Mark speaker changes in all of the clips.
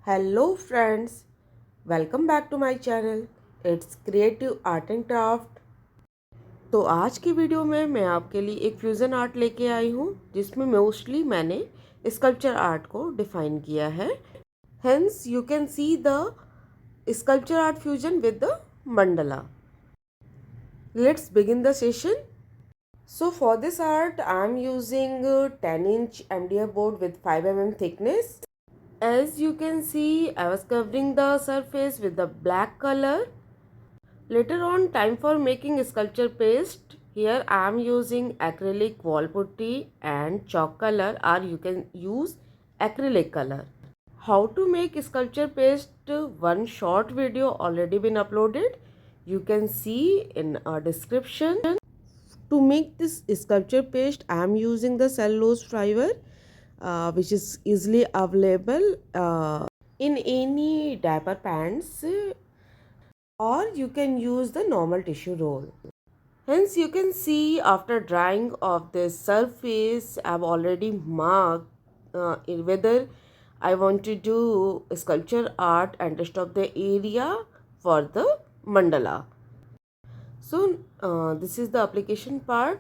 Speaker 1: Hello friends, welcome back to my channel. It's creative art and craft. तो आज की video में मैं आपके लिए एक फ्यूज़न आर्ट लेके आई हूँ जिसमें मोस्टली मैंने स्कल्पचर आर्ट को डिफाइन किया है. Hence you can see the sculpture art fusion with the mandala. Let's begin the session. So for this art I am using 10-inch MDF board with 5 mm thickness. As you can see, I was covering the surface with the black color. Later on, time for making sculpture paste. Here I am using acrylic wall putty and chalk color, or you can use acrylic color. How to make sculpture paste? One short video already been uploaded. You can see in a description. To make this sculpture paste, I am using the cellulose fiber. Which is easily available in any diaper pants, or you can use the normal tissue roll. Hence you can see after drying of this surface I have already marked whether I want to do sculpture art and rest of the area for the mandala. So this is the application part.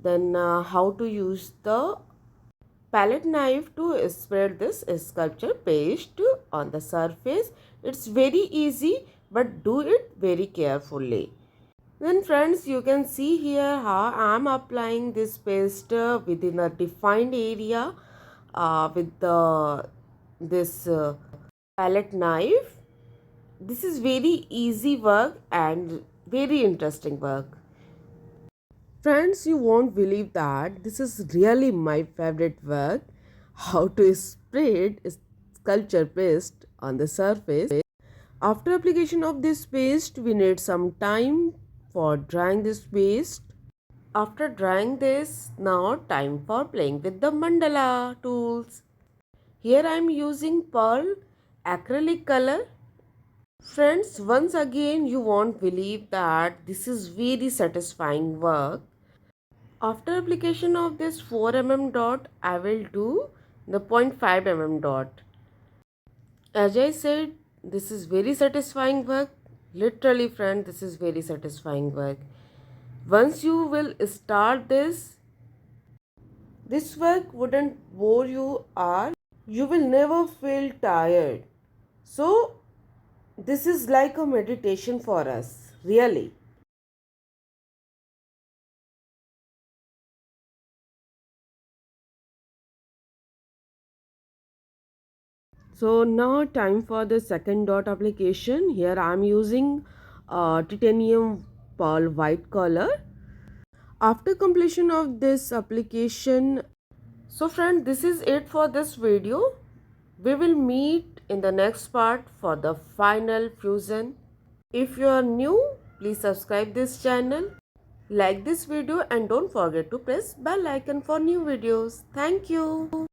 Speaker 1: Then how to use the palette knife to spread this sculpture paste on the surface. It's very easy, but do it very carefully. Then friends, you can see here how I am applying this paste within a defined area with this palette knife. This is very easy work and very interesting work. Friends, you won't believe that this is really my favorite work, how to spread sculpture paste on the surface. After application of this paste, we need some time for drying this paste. After drying this, now time for playing with the mandala tools. Here I am using pearl acrylic color. Friends, once again you won't believe that this is very satisfying work. After application of this 4 mm dot, I will do the 0.5 mm dot. As I said, this is very satisfying work. Literally friend, this is very satisfying work. Once you will start this work wouldn't bore you, or you will never feel tired. So this is like a meditation for us, really. So now time for the second dot application. Here I am using titanium pearl white color. After completion of this application, so friend, this is it for this video. We will meet in the next part for the final fusion. If you are new, please subscribe this channel, like this video, and don't forget to press bell icon for new videos. Thank you.